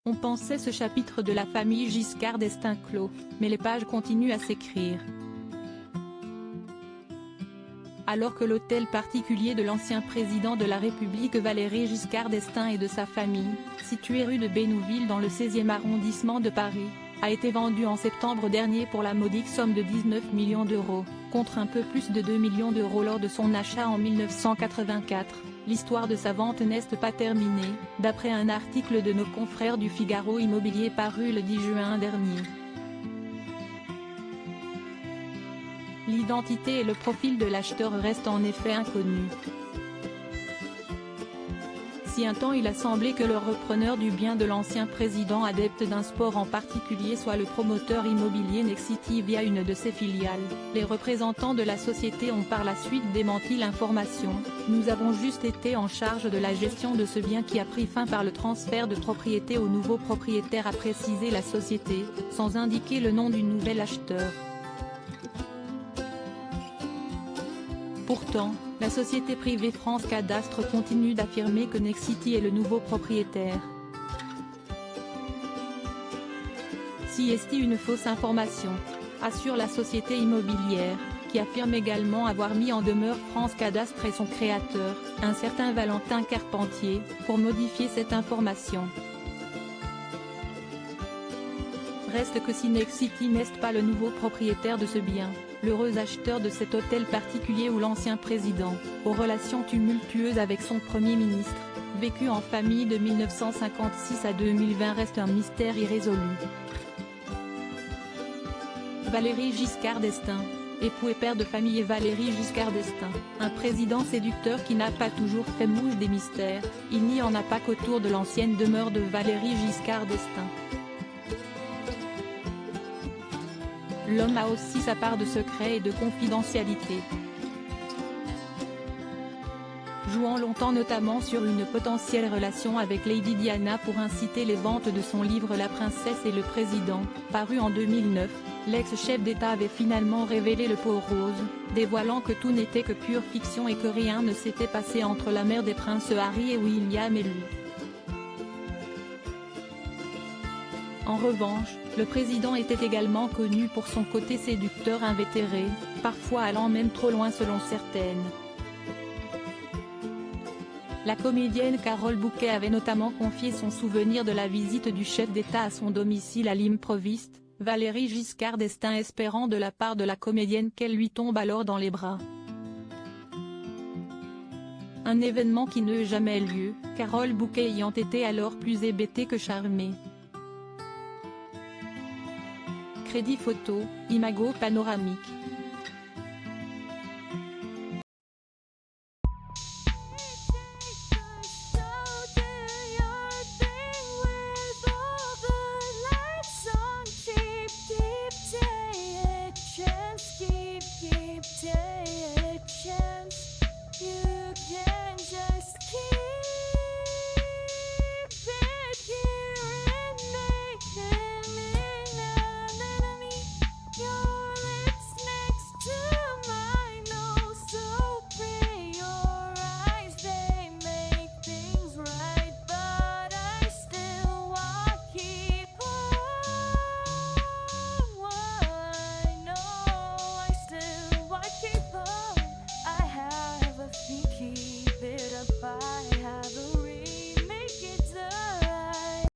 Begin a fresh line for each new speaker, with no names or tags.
On pensait ce chapitre de la famille Giscard d'Estaing clos, mais les pages continuent à s'écrire. Alors que l'hôtel particulier de l'ancien président de la République Valéry Giscard d'Estaing et de sa famille, situé rue de Bénouville dans le 16e arrondissement de Paris, a été vendu en septembre dernier pour la modique somme de 19 millions d'euros, contre un peu plus de 2 millions d'euros lors de son achat en 1984. L'histoire de sa vente n'est pas terminée, d'après un article de nos confrères du Figaro Immobilier paru le 10 juin dernier. L'identité et le profil de l'acheteur restent en effet inconnus. Si un temps il a semblé que le repreneur du bien de l'ancien président adepte d'un sport en particulier soit le promoteur immobilier Nexity via une de ses filiales, les représentants de la société ont par la suite démenti l'information. Nous avons juste été en charge de la gestion de ce bien qui a pris fin par le transfert de propriété au nouveau propriétaire, a précisé la société, sans indiquer le nom du nouvel acheteur. Pourtant, la société privée France Cadastre continue d'affirmer que Nexity est le nouveau propriétaire. C'est une fausse information, assure la société immobilière, qui affirme également avoir mis en demeure France Cadastre et son créateur, un certain Valentin Carpentier, pour modifier cette information. Reste que si Nexity n'est pas le nouveau propriétaire de ce bien, l'heureux acheteur de cet hôtel particulier où l'ancien président, aux relations tumultueuses avec son Premier ministre, vécu en famille de 1956 à 2020 reste un mystère irrésolu. Valéry Giscard d'Estaing, époux et père de famille Valéry Giscard d'Estaing, un président séducteur qui n'a pas toujours fait mouche des mystères, il n'y en a pas qu'autour de l'ancienne demeure de Valéry Giscard d'Estaing. L'homme a aussi sa part de secret et de confidentialité. Jouant longtemps notamment sur une potentielle relation avec Lady Diana pour inciter les ventes de son livre La Princesse et le Président, paru en 2009, l'ex-chef d'État avait finalement révélé le pot rose, dévoilant que tout n'était que pure fiction et que rien ne s'était passé entre la mère des princes Harry et William et lui. En revanche, le président était également connu pour son côté séducteur invétéré, parfois allant même trop loin selon certaines. La comédienne Carole Bouquet avait notamment confié son souvenir de la visite du chef d'État à son domicile à l'improviste, Valéry Giscard d'Estaing, espérant de la part de la comédienne qu'elle lui tombe alors dans les bras. Un événement qui n'eut jamais lieu, Carole Bouquet ayant été alors plus hébétée que charmée. Crédit photo, Imago panoramique.